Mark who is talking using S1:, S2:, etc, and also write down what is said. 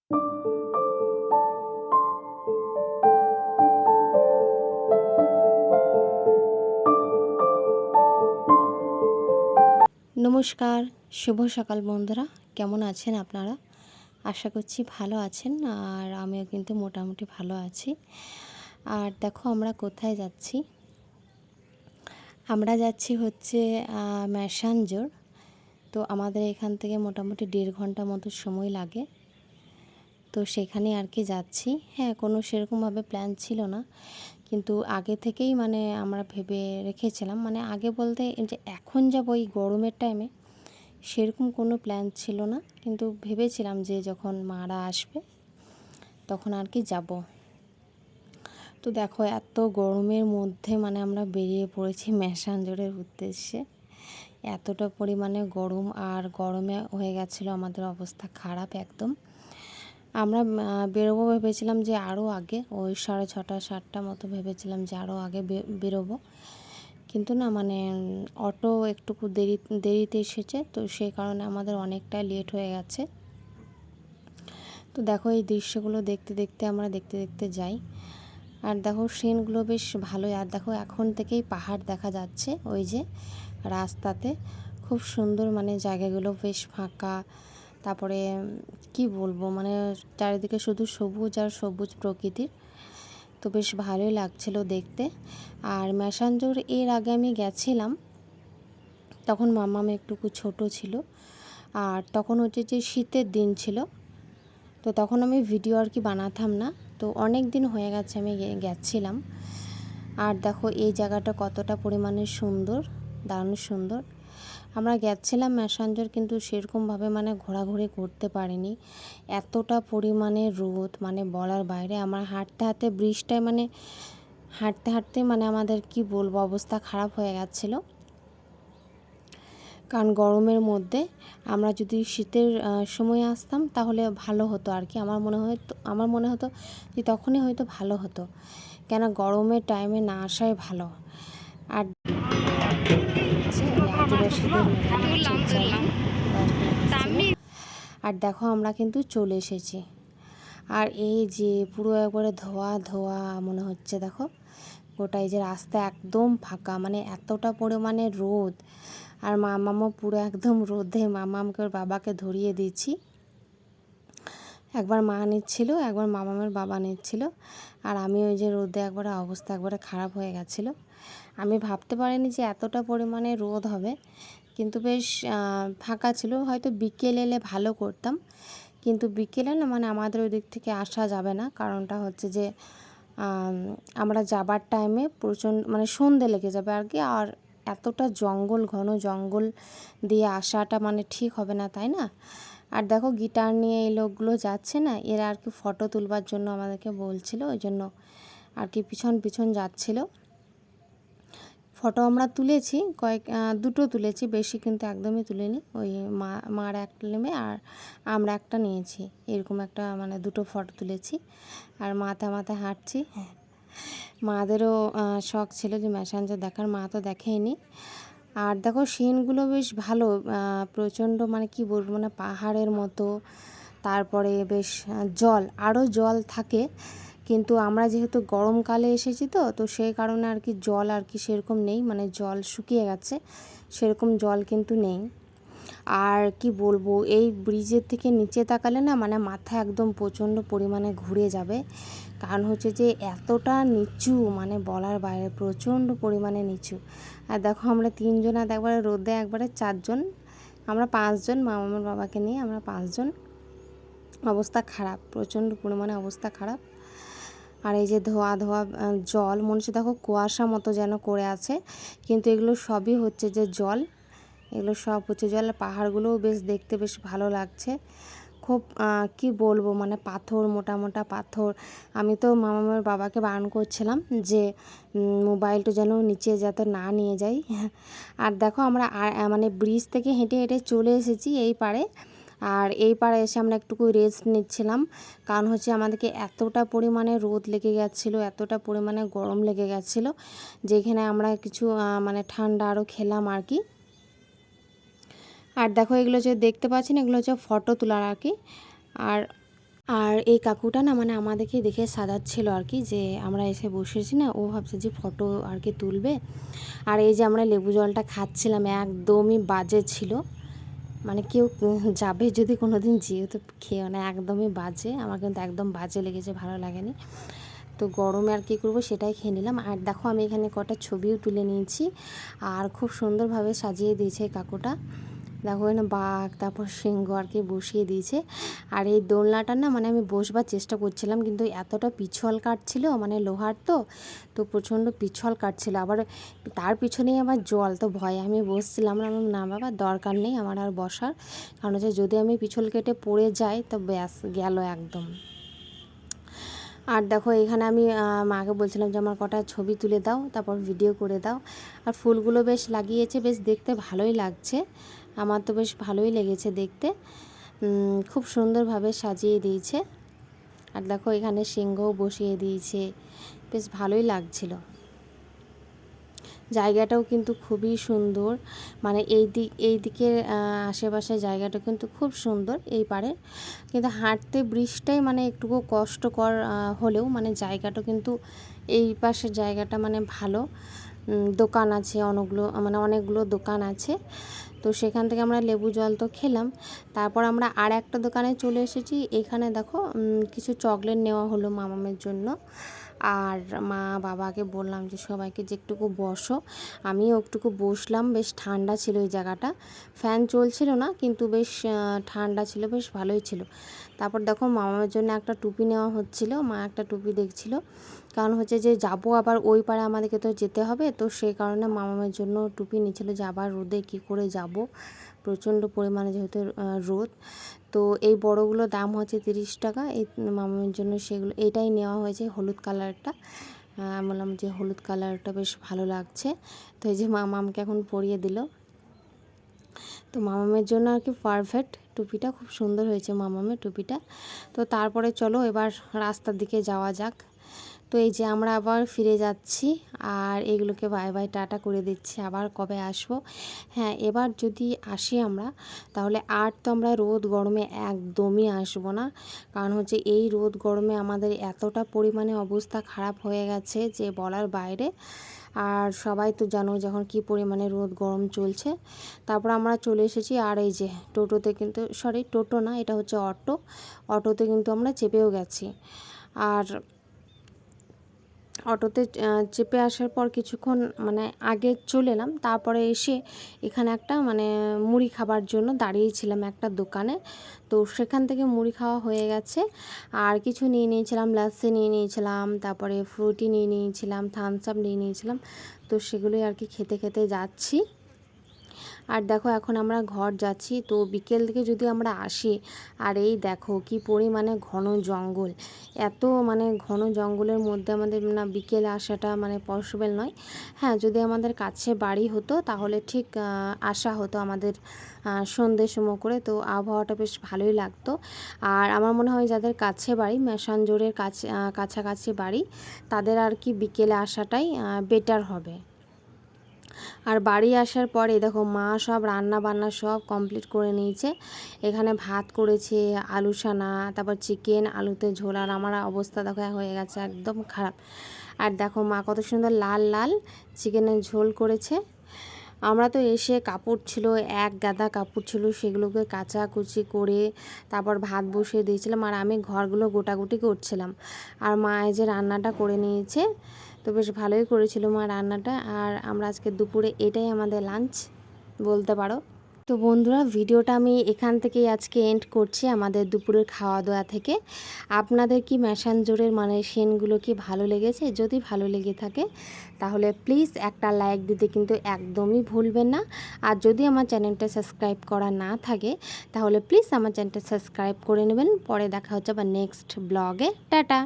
S1: নমস্কার, শুভ সকাল বন্ধুরা। কেমন আছেন আপনারা? আশা করছি ভালো আছেন, আর আমিও কিন্তু মোটামুটি ভালো আছি। আর দেখো আমরা কোথায় যাচ্ছি। আমরা যাচ্ছি হচ্ছে ম্যাসাঞ্জোর। তো আমাদের এখান থেকে মোটামুটি 1.5 ঘন্টা মতো সময় লাগে। তো সেখানে আর কি যাচ্ছি। হ্যাঁ, কোনো সেরকমভাবে প্ল্যান ছিল না, কিন্তু আগে থেকেই মানে আমরা ভেবে রেখেছিলাম। মানে আগে বলতে এই যে এখন যাব এই গরমের টাইমে, সেরকম কোনো প্ল্যান ছিল না, কিন্তু ভেবেছিলাম যে যখন মারা আসবে তখন আর কি যাব। তো দেখো এত গরমের মধ্যে মানে আমরা বেরিয়ে পড়েছি ম্যাসাঞ্জোরের উদ্দেশ্যে। এতটা পরিমাণে গরম, আর গরমে হয়ে গেছিলো আমাদের অবস্থা খারাপ একদম। আমরা বেরোবো ভেবেছিলাম যে আরও আগে, ওই 6:30 7টা মতো ভেবেছিলাম যে আরও আগে বেরোবো, কিন্তু না মানে অটো একটুকু দেরিতে এসেছে, তো সেই কারণে আমাদের অনেকটা লেট হয়ে গেছে। তো দেখো এই দৃশ্যগুলো দেখতে দেখতে আমরা দেখতে দেখতে যাই। আর দেখো সিনগুলো বেশ ভালোই। আর দেখো এখন থেকেই পাহাড় দেখা যাচ্ছে ওই যে রাস্তাতে, খুব সুন্দর। মানে জায়গাগুলো বেশ ফাঁকা, তারপরে কি বলবো, মানে চারিদিকে শুধু সবুজ আর সবুজ প্রকৃতির। তো বেশ ভালোই লাগছিল দেখতে। আর ম্যাসাঞ্জোর এর আগে আমি গেছিলাম, তখন মাম্মাম একটুকু ছোট ছিল, আর তখন হচ্ছে যে শীতের দিন ছিল। তো তখন আমি ভিডিও আর কি বানাতাম না, তো অনেক দিন হয়ে গেছে আমি গেছিলাম। আর দেখো এই জায়গাটা কতটা পরিমাণে সুন্দর, দারুণ সুন্দর। আমরা গেছিলাম ম্যাসাঞ্জোর, কিন্তু সেরকমভাবে মানে ঘোরাঘুরি করতে পারিনি। এতটা পরিমাণে রোদ, মানে বলার বাইরে। আমার হাঁটতে হাঁটতে ব্রিজটায় মানে হাঁটতে হাঁটতে মানে আমাদের কি বলবো অবস্থা খারাপ হয়ে গেছিলো। কারণ গরমের মধ্যে আমরা যদি শীতের সময়ে আসতাম তাহলে ভালো হতো আর কি। আমার মনে হতো যে তখনই হয়তো ভালো হতো, কেন গরমের টাইমে না আসাই ভালো। আর আদিবাসীদের আর দেখো আমরা কিন্তু চলে এসেছি। আর এই যে পুরো একবারে ধোয়া ধোয়া মনে হচ্ছে, দেখো গোটাই যে রাস্তা একদম ফাঁকা, মানে এতটা পরিমাণে রোদ। আর মামামও পুরো একদম রোদে, মামামকে ওর বাবাকে ধরিয়ে দিচ্ছি। একবার মা নিচ্ছিল, একবার মামামের বাবা নিচ্ছিল। আর আমি ওই যে রোদে একবারে অবস্থা একবারে খারাপ হয়ে গেছিলো। আমি ভাবতে পারিনি যে এতটা পরিমাণে রোদ হবে, কিন্তু বেশ ফাঁকা ছিল। হয়তো বিকেল এলে ভালো করতাম, কিন্তু বিকেলে না মানে আমাদের ওই দিক থেকে আসা যাবে না। কারণটা হচ্ছে যে আমরা যাবার টাইমে প্রচণ্ড মানে সন্ধে লেগে যাবে আর কি। আর এতটা জঙ্গল, ঘন জঙ্গল দিয়ে আসাটা মানে ঠিক হবে না, তাই না? আর দেখো গিটার নিয়ে এই লোকগুলো যাচ্ছে না, এরা আর কি ফটো তুলবার জন্য আমাদেরকে বলছিল, ওই জন্য আর কি পিছন পিছন যাচ্ছিল। ফটো আমরা তুলেছি, দুটো তুলেছি, বেশি কিন্তু একদমই তুলিনি। ওই মার একটা নেমে আর আমরা একটা নিয়েছি, এরকম একটা মানে দুটো ফটো তুলেছি। আর মাথা মাথায় হাঁটছি। মাদেরও শখ ছিল যে ম্যাসাঞ্জোর দেখার, মা তো দেখেইনি। আর দেখো সিনগুলো বেশ ভালো, প্রচণ্ড মানে কি বলবো, মানে পাহাড়ের মতো। তারপরে বেশ আরও জল থাকে, কিন্তু আমরা যেহেতু গরমকালে এসেছি তো সেই কারণে আর কি জল আর কি সেরকম নেই, মানে জল শুকিয়ে গেছে, সেরকম জল কিন্তু নেই। আর কি বলবো, এই ব্রিজের থেকে নিচে তাকালে না মানে মাথা একদম প্রচণ্ড পরিমাণে ঘুরে যাবে। কারণ হচ্ছে যে এতটা নিচু, মানে বলার বাইরে, প্রচণ্ড পরিমাণে নিচু। আর দেখো আমরা 3 জন, আর একবারে রোদে একবারে 4 জন, আমরা 5 জন, মামার বাবাকে নিয়ে আমরা 5 জন। অবস্থা খারাপ, প্রচণ্ড পরিমাণে অবস্থা খারাপ। আর এই যে ধোয়া ধোয়া জল, মনে হচ্ছে দেখো কুয়াশা মতো যেন করে আছে, কিন্তু এগুলো সবই হচ্ছে যে জল, এগুলো সব হচ্ছে জল। পাহাড়গুলোও বেশ দেখতে বেশ ভালো লাগছে। খুব কি বলবো, মানে পাথর, মোটা মোটা পাথর। আমি তো মামার বাবাকে বারণ করছিলাম যে মোবাইলটা যেন নিচে যাতে না নিয়ে যাই। আর দেখো আমরা মানে ব্রিজ থেকে হেঁটে হেঁটে চলে এসেছি এই পারে। আর এই পাড়ে এসে আমরা একটুকু রেস্ট নিচ্ছিলাম, কারণ হচ্ছে আমাদেরকে এতটা পরিমাণে রোদ লেগে গেছিলো, এতটা পরিমাণে গরম লেগে গেছিলো, যেখানে আমরা কিছু মানে ঠান্ডা আরও খেলাম আর কি। আর দেখো এগুলো যে দেখতে পাচ্ছেন, এগুলো হচ্ছে ফটো তোলার আর কি। আর আর এই কাকুটা না মানে আমাদেরকে দেখে সাজাচ্ছিল আর কি, যে আমরা এসে বসেছি না, ও ভাবছে যে ফটো আর কি তুলবে। আর এই যে আমরা লেবু জলটা খাচ্ছিলাম, একদমই বাজে ছিল, মানে কেউ যাবে যদি কোনো দিন যেহেতু খেয়ে না, একদমই বাজে, আমার কিন্তু একদম বাজে লেগেছে, ভালো লাগেনি। তো গরমে আর কী করবো সেটাই খেয়ে নিলাম। আর দেখো আমি এখানে কটা ছবিও তুলে নিয়েছি, আর খুব সুন্দরভাবে সাজিয়ে দিয়েছে কাকুটা। দেখো এখানে বাঘ, তারপর সিংহ আর কি বসিয়ে দিয়েছে। আর এই দোলনাটা না মানে আমি বসবার চেষ্টা করছিলাম, কিন্তু এতটা পিছল কাটছিল, মানে লোহার তো প্রচণ্ড পিছল কাটছিল। আবার তার পিছনেই আবার জল, তো ভয়ে আমি বসছিলাম না বাবা দরকার নেই আমার আর বসার, কারণ হচ্ছে যদি আমি পিছল কেটে পড়ে যাই তো ব্যাস গেল একদম। আর দেখো এখানে আমি মাকে বলছিলাম যে আমার কটা ছবি তুলে দাও, তারপর ভিডিও করে দাও। আর ফুলগুলো বেশ লাগিয়েছে, বেশ দেখতে ভালোই লাগছে, আমার তো বেশ ভালোই লেগেছে দেখতে, খুব সুন্দরভাবে সাজিয়ে দিয়েছে। আর দেখো এখানে সিংহও বসিয়ে দিয়েছে, বেশ ভালোই লাগছিল। জায়গাটাও কিন্তু খুবই সুন্দর, মানে এই দিকের আশেপাশে জায়গাটা কিন্তু খুব সুন্দর এই পারে, কিন্তু হাঁটতে ব্রিজটাই মানে একটুকু কষ্টকর হলেও মানে জায়গাটা কিন্তু এই পাশের জায়গাটা মানে ভালো। দোকান আছে অনেকগুলো দোকান আছে। তো সেখান থেকে আমরা লেবু জল তো খেলাম, তারপর আমরা আর একটা দোকানে চলে এসেছি। এখানে দেখো কিছু চকলেট নেওয়া হলো মামামের জন্য। আর মা বাবাকে বললাম যে সবাইকে যে একটুকু বসো, আমিও একটুকু বসলাম, বেশ ঠান্ডা ছিল এই জায়গাটা, ফ্যান চলছিল না কিন্তু বেশ ঠান্ডা ছিল, বেশ ভালোই ছিল। তারপর দেখো মামামের জন্য একটা টুপি নেওয়া হচ্ছিল, মা একটা টুপি দেখছিল, কারণ হচ্ছে যে যাবো আবার ওই পারে আমাদেরকে তো যেতে হবে, তো সেই কারণে মামামের জন্য টুপি নিচ্ছিল, যে আবার রোদে কী করে যাব, প্রচণ্ড পরিমাণে যেহেতু রোদ। তো এই বড়গুলো দাম হচ্ছে 30 টাকা, এই মামামের জন্য সেগুলো এটাই নেওয়া হয়েছে, হলুদ কালারটা। বললাম যে হলুদ কালারটা বেশ ভালো লাগছে, তো এই যে মামামকে এখন পরিয়ে দিল। তো মামামের জন্য আর কি পারফেক্ট টুপিটা, খুব সুন্দর হয়েছে মামামের টুপিটা। তো তারপরে চলো এবার রাস্তার দিকে যাওয়া যাক। তো এই যে আমরা আবার ফিরে যাচ্ছি, আর এগুলোকে বাই বাই টাটা করে দিচ্ছি, আবার কবে আসবো। হ্যাঁ, এবার যদি আসি আমরা, তাহলে আর তো আমরা রোদ গরমে একদমই আসবো না, কারণ হচ্ছে এই রোদ গরমে আমাদের এতটা পরিমাণে অবস্থা খারাপ হয়ে গেছে যে বলার বাইরে। আর সবাই তো জানো যখন কি পরিমাণে রোদ গরম চলছে। তারপর আমরা চলে এসেছি, আর এই যে টোটোতে কিন্তু, সরি টোটো না, এটা হচ্ছে অটোতে কিন্তু আমরা চেপেও গেছি। আর অটোতে চেপে আসার পর কিছুক্ষণ মানে আগে চলে এলাম, তারপরে এসে এখানে একটা মানে মুড়ি খাবার জন্য দাঁড়িয়েছিলাম একটা দোকানে। তো সেখান থেকে মুড়ি খাওয়া হয়ে গেছে, আর কিছু নিয়ে নিয়েছিলাম, লাস্সি নিয়ে নিয়েছিলাম, তারপরে ফ্রুটি নিয়ে নিয়েছিলাম, থামস আপ নিয়ে নিয়েছিলাম। তো সেগুলোই আর কি খেতে খেতে যাচ্ছি। আর দেখো এখন আমরা ঘর যাচ্ছি, তো বিকেল থেকে যদি আমরা আসি, আর এই দেখো কি পরিমাণে ঘন জঙ্গল, এত মানে ঘন জঙ্গলের মধ্যে আমাদের না বিকেলে আসাটা মানে পসিবল নয়। হ্যাঁ, যদি আমাদের কাছে বাড়ি হতো তাহলে ঠিক আসা হতো আমাদের সন্ধ্যের সময় করে, তো আবহাওয়াটা বেশ ভালোই লাগতো। আর আমার মনে হয় যাদের কাছে বাড়ি, ম্যাসাঞ্জোরের কাছাকাছি বাড়ি, তাদের আর কি বিকেলে আসাটাই বেটার হবে। আর বাড়ি আসার পরে দেখো মা সব রান্না বান্না সব কমপ্লিট করে নিয়েছে। এখানে ভাত করেছে, আলু সানা, তারপর চিকেন, আলুতে ঝোল, আর আমার অবস্থা দেখো হয়ে গেছে একদম খারাপ। আর দেখো মা কত সুন্দর লাল লাল চিকেনের ঝোল করেছে। আমরা তো এসে কাপড় ছিল, এক গাদা কাপড় ছিল, সেগুলোকে কাচাকুচি করে তারপর ভাত বসিয়ে দিয়েছিলাম, আর আমি ঘরগুলো গোটাগুটি করছিলাম। আর মা এই যে রান্নাটা করে নিয়েছে, তো বেশ ভালোই করেছিল মা রান্নাটা। আর আমরা আজকে দুপুরে এটাই আমাদের লাঞ্চ বলতে পারো। তো বন্ধুরা, ভিডিওটা আমি এখান থেকেই আজকে এন্ড করছি, আমাদের দুপুরের খাওয়া দাওয়া থেকে। আপনাদের কি ম্যাসাঞ্জোরের মানে সিনগুলো কি ভালো লেগেছে? যদি ভালো লেগে থাকে তাহলে প্লিজ একটা লাইক দিতে কিন্তু একদমই ভুলবেন না। আর যদি আমার চ্যানেলটা সাবস্ক্রাইব করা না থাকে তাহলে প্লিজ আমার চ্যানেলটা সাবস্ক্রাইব করে নেবেন। পরে দেখা হচ্ছে আবার নেক্সট ব্লগে। টাটা।